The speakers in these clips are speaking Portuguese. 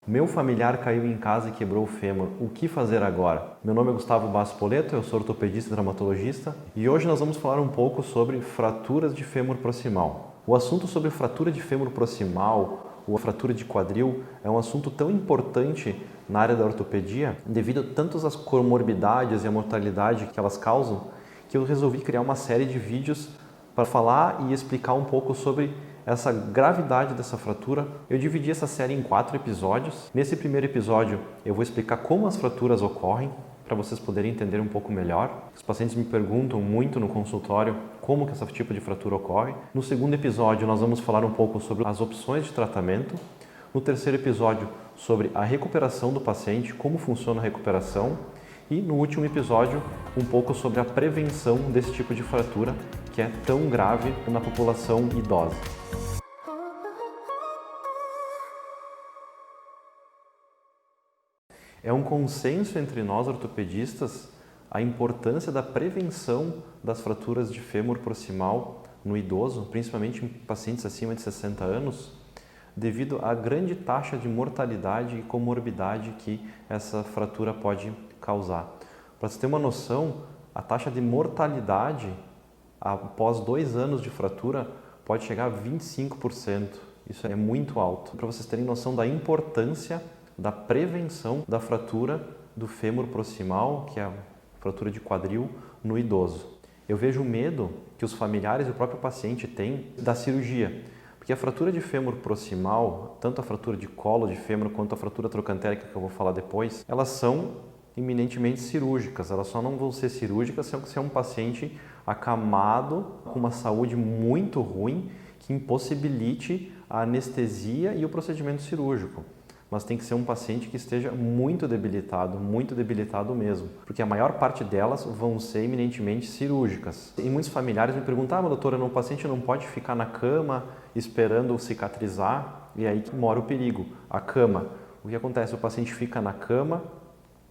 Meu familiar caiu em casa e quebrou o fêmur. O que fazer agora? Meu nome é Gustavo Basso Poleto, eu sou ortopedista e traumatologista e hoje nós vamos falar um pouco sobre fraturas de fêmur proximal. O assunto sobre fratura de fêmur proximal ou a fratura de quadril é um assunto tão importante na área da ortopedia devido a tantas as comorbidades e a mortalidade que elas causam que eu resolvi criar uma série de vídeos para falar e explicar um pouco sobre essa gravidade dessa fratura. Eu dividi essa série em 4 episódios. Nesse primeiro episódio eu vou explicar como as fraturas ocorrem, para vocês poderem entender um pouco melhor. Os pacientes me perguntam muito no consultório como que esse tipo de fratura ocorre. No segundo episódio nós vamos falar um pouco sobre as opções de tratamento. No terceiro episódio sobre a recuperação do paciente, como funciona a recuperação. E no último episódio um pouco sobre a prevenção desse tipo de fratura que é tão grave na população idosa. É um consenso entre nós ortopedistas a importância da prevenção das fraturas de fêmur proximal no idoso, principalmente em pacientes acima de 60 anos, devido à grande taxa de mortalidade e comorbidade que essa fratura pode causar. Para você ter uma noção, a taxa de mortalidade após 2 anos de fratura pode chegar a 25%. Isso é muito alto. Para vocês terem noção da importância da prevenção da fratura do fêmur proximal, que é a fratura de quadril, no idoso. Eu vejo o medo que os familiares e o próprio paciente têm da cirurgia, porque a fratura de fêmur proximal, tanto a fratura de colo de fêmur quanto a fratura trocantérica, que eu vou falar depois, elas são eminentemente cirúrgicas. Elas só não vão ser cirúrgicas se é um paciente acamado, com uma saúde muito ruim, que impossibilite a anestesia e o procedimento cirúrgico. Mas tem que ser um paciente que esteja muito debilitado mesmo, porque a maior parte delas vão ser eminentemente cirúrgicas. E muitos familiares me perguntam, doutora, o paciente não pode ficar na cama esperando cicatrizar? E aí que mora o perigo, a cama. O que acontece? O paciente fica na cama,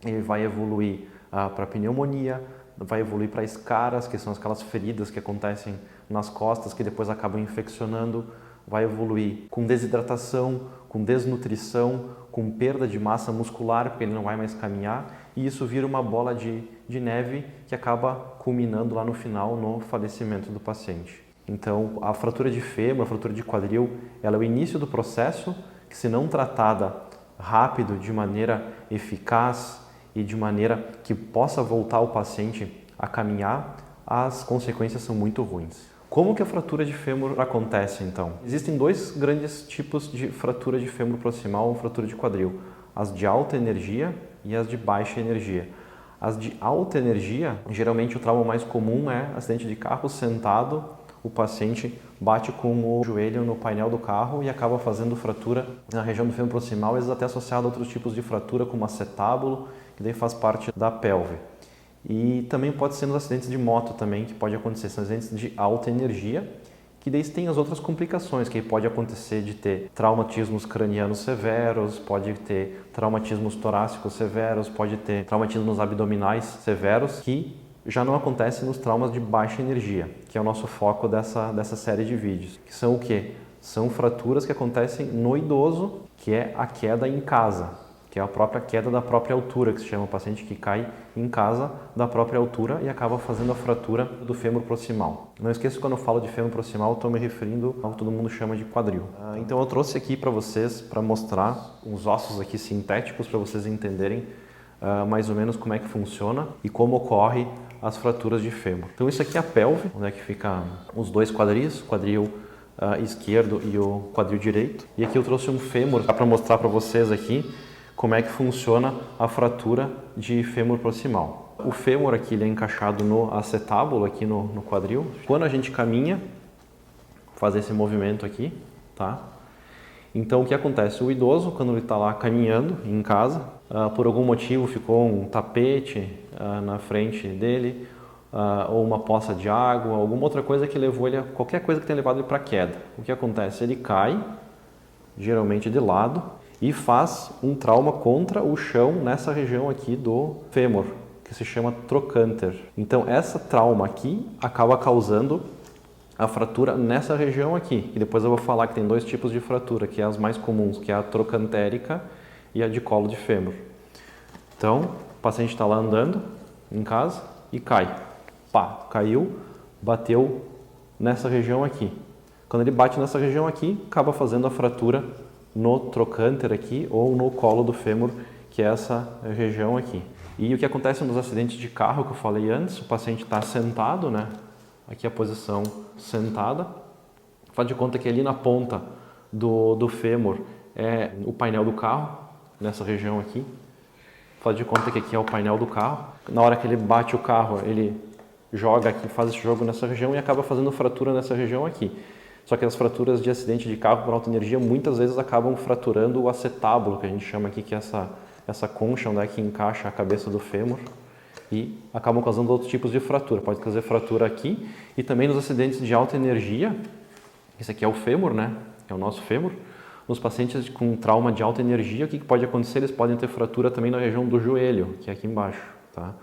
ele vai evoluir para pneumonia, vai evoluir para escaras, que são aquelas feridas que acontecem nas costas, que depois acabam infeccionando, vai evoluir com desidratação, com desnutrição, com perda de massa muscular, porque ele não vai mais caminhar, e isso vira uma bola de neve que acaba culminando lá no final no falecimento do paciente. Então, a fratura de fêmur, a fratura de quadril, ela é o início do processo que, se não tratada rápido, de maneira eficaz e de maneira que possa voltar o paciente a caminhar, as consequências são muito ruins. Como que a fratura de fêmur acontece, então? Existem 2 grandes tipos de fratura de fêmur proximal ou fratura de quadril. As de alta energia e as de baixa energia. As de alta energia, geralmente o trauma mais comum é acidente de carro sentado, o paciente bate com o joelho no painel do carro e acaba fazendo fratura na região do fêmur proximal, às vezes até associado a outros tipos de fratura, como acetábulo, que daí faz parte da pelve. E também pode ser nos acidentes de moto também, que pode acontecer, são acidentes de alta energia, que daí tem as outras complicações, que pode acontecer de ter traumatismos cranianos severos, pode ter traumatismos torácicos severos, pode ter traumatismos abdominais severos, que já não acontece nos traumas de baixa energia, que é o nosso foco dessa série de vídeos. Que são o quê? São fraturas que acontecem no idoso, que é a queda em casa, que é a própria queda da própria altura, que se chama o paciente que cai em casa da própria altura e acaba fazendo a fratura do fêmur proximal. Não esqueça que quando eu falo de fêmur proximal, eu estou me referindo ao que todo mundo chama de quadril. Então eu trouxe aqui para vocês, para mostrar os ossos aqui sintéticos, para vocês entenderem mais ou menos como é que funciona e como ocorre as fraturas de fêmur. Então isso aqui é a pelve, onde é que fica os 2 quadris, o quadril esquerdo e o quadril direito. E aqui eu trouxe um fêmur para mostrar para vocês aqui como é que funciona a fratura de fêmur proximal. O fêmur aqui ele é encaixado no acetábulo, aqui no quadril. Quando a gente caminha, faz esse movimento aqui, tá? Então o que acontece? O idoso, quando ele está lá caminhando em casa, por algum motivo ficou um tapete na frente dele, ou uma poça de água, alguma outra coisa que levou ele a qualquer coisa que tenha levado ele para a queda. O que acontece? Ele cai, geralmente de lado, e faz um trauma contra o chão nessa região aqui do fêmur, que se chama trocânter. Então essa trauma aqui acaba causando a fratura nessa região aqui. E depois eu vou falar que tem 2 tipos de fratura, que é as mais comuns, que é a trocantérica e a de colo de fêmur. Então, o paciente está lá andando em casa e cai. Pá, caiu, bateu nessa região aqui. Quando ele bate nessa região aqui, acaba fazendo a fratura no trocânter aqui ou no colo do fêmur, que é essa região aqui. E o que acontece nos acidentes de carro que eu falei antes, o paciente está sentado, né? Aqui a posição sentada. Faz de conta que ali na ponta do fêmur é o painel do carro, nessa região aqui. Faz de conta que aqui é o painel do carro. Na hora que ele bate o carro, ele joga aqui, faz esse jogo nessa região e acaba fazendo fratura nessa região aqui. Só que as fraturas de acidente de carro por alta energia muitas vezes acabam fraturando o acetábulo, que a gente chama aqui, que é essa concha onde é que encaixa a cabeça do fêmur, e acabam causando outros tipos de fratura. Pode fazer fratura aqui e também nos acidentes de alta energia. Esse aqui é o fêmur, né? É o nosso fêmur. Nos pacientes com trauma de alta energia, o que pode acontecer? Eles podem ter fratura também na região do joelho, que é aqui embaixo, tá?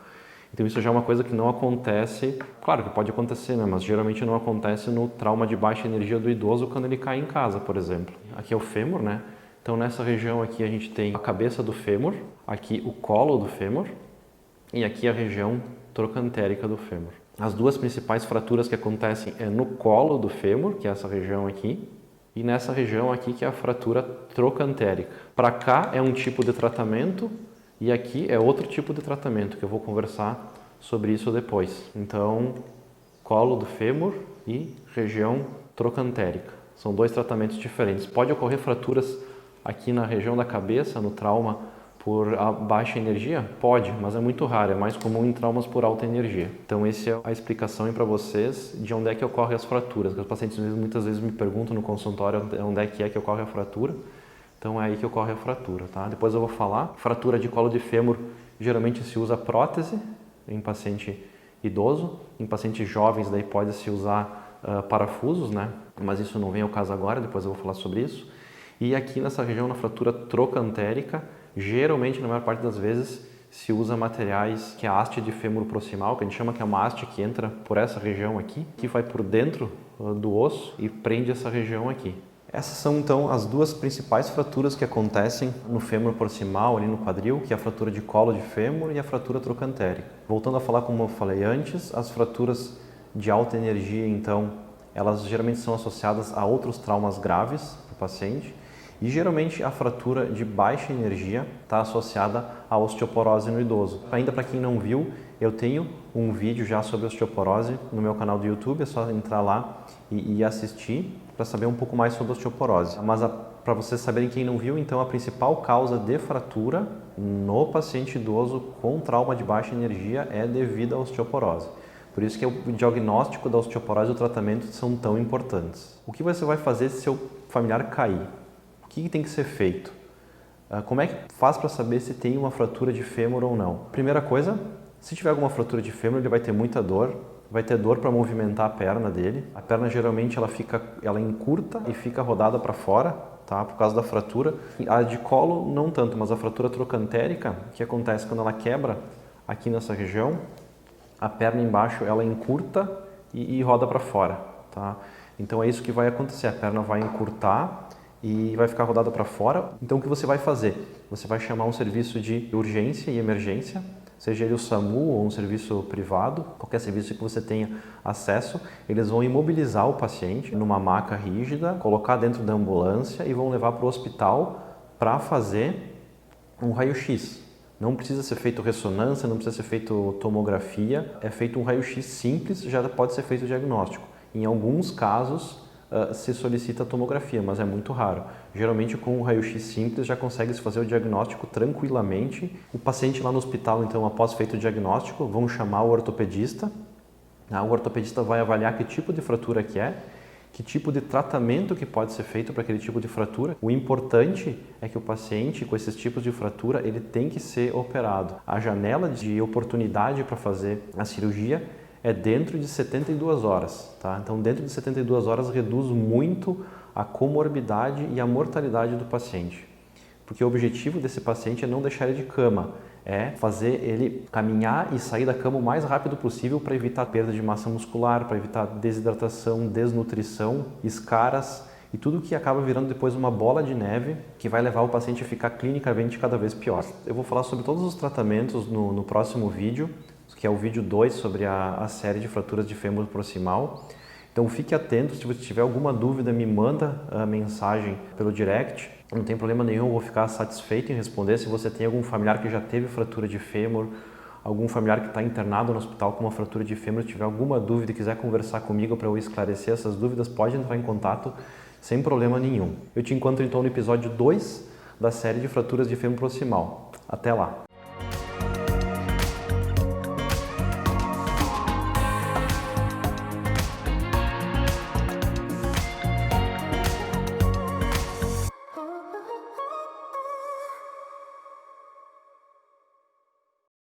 Então isso já é uma coisa que não acontece, claro que pode acontecer, né? Mas geralmente não acontece no trauma de baixa energia do idoso quando ele cai em casa, por exemplo. Aqui é o fêmur, né? Então nessa região aqui a gente tem a cabeça do fêmur, aqui o colo do fêmur e aqui a região trocantérica do fêmur. As duas principais fraturas que acontecem é no colo do fêmur, que é essa região aqui, e nessa região aqui que é a fratura trocantérica. Para cá é um tipo de tratamento e aqui é outro tipo de tratamento, que eu vou conversar sobre isso depois. Então, colo do fêmur e região trocantérica. São dois tratamentos diferentes. Pode ocorrer fraturas aqui na região da cabeça, no trauma por baixa energia? Pode, mas é muito raro, é mais comum em traumas por alta energia. Então essa é a explicação para vocês de onde é que ocorrem as fraturas. Os pacientes muitas vezes me perguntam no consultório onde é que ocorre a fratura. Então é aí que ocorre a fratura, tá? Depois eu vou falar. Fratura de colo de fêmur, geralmente se usa prótese em paciente idoso. Em pacientes jovens daí pode-se usar parafusos, né? Mas isso não vem ao caso agora, depois eu vou falar sobre isso. E aqui nessa região, na fratura trocantérica, geralmente, na maior parte das vezes, se usa materiais que é a haste de fêmur proximal, que a gente chama que é uma haste que entra por essa região aqui, que vai por dentro do osso e prende essa região aqui. Essas são, então, as duas principais fraturas que acontecem no fêmur proximal, ali no quadril, que é a fratura de colo de fêmur e a fratura trocantérica. Voltando a falar como eu falei antes, as fraturas de alta energia, então, elas geralmente são associadas a outros traumas graves do paciente e geralmente a fratura de baixa energia está associada à osteoporose no idoso. Ainda para quem não viu, eu tenho um vídeo já sobre osteoporose no meu canal do YouTube, é só entrar lá e assistir para saber um pouco mais sobre osteoporose. Mas para vocês saberem, quem não viu, então a principal causa de fratura no paciente idoso com trauma de baixa energia é devido à osteoporose. Por isso que o diagnóstico da osteoporose e o tratamento são tão importantes. O que você vai fazer se seu familiar cair? O que tem que ser feito? Como é que faz para saber se tem uma fratura de fêmur ou não? Primeira coisa, se tiver alguma fratura de fêmur, ele vai ter muita dor, vai ter dor para movimentar a perna dele. A perna geralmente ela encurta e fica rodada para fora, tá? Por causa da fratura. A de colo não tanto, mas a fratura trocantérica, o que acontece quando ela quebra aqui nessa região, a perna embaixo ela encurta e roda para fora, tá? Então é isso que vai acontecer, a perna vai encurtar e vai ficar rodada para fora. Então o que você vai fazer? Você vai chamar um serviço de urgência e emergência, seja ele o SAMU ou um serviço privado, qualquer serviço que você tenha acesso. Eles vão imobilizar o paciente numa maca rígida, colocar dentro da ambulância e vão levar para o hospital para fazer um raio-x. Não precisa ser feito ressonância, não precisa ser feito tomografia, é feito um raio-x simples, já pode ser feito o diagnóstico. Em alguns casos se solicita tomografia, mas é muito raro. Geralmente com um raio-x simples já consegue se fazer o diagnóstico tranquilamente. O paciente lá no hospital, então, após feito o diagnóstico, vão chamar o ortopedista. O ortopedista vai avaliar que tipo de fratura que é, que tipo de tratamento que pode ser feito para aquele tipo de fratura. O importante é que o paciente com esses tipos de fratura, ele tem que ser operado. A janela de oportunidade para fazer a cirurgia é dentro de 72 horas, tá? Então, dentro de 72 horas reduz muito a comorbidade e a mortalidade do paciente. Porque o objetivo desse paciente é não deixar ele de cama, é fazer ele caminhar e sair da cama o mais rápido possível para evitar perda de massa muscular, para evitar desidratação, desnutrição, escaras e tudo que acaba virando depois uma bola de neve que vai levar o paciente a ficar clinicamente cada vez pior. Eu vou falar sobre todos os tratamentos no próximo vídeo, que é o vídeo 2 sobre a série de fraturas de fêmur proximal. Então fique atento, se você tiver alguma dúvida, me manda a mensagem pelo direct. Não tem problema nenhum, eu vou ficar satisfeito em responder. Se você tem algum familiar que já teve fratura de fêmur, algum familiar que está internado no hospital com uma fratura de fêmur, se tiver alguma dúvida e quiser conversar comigo para eu esclarecer essas dúvidas, pode entrar em contato sem problema nenhum. Eu te encontro então no episódio 2 da série de fraturas de fêmur proximal. Até lá!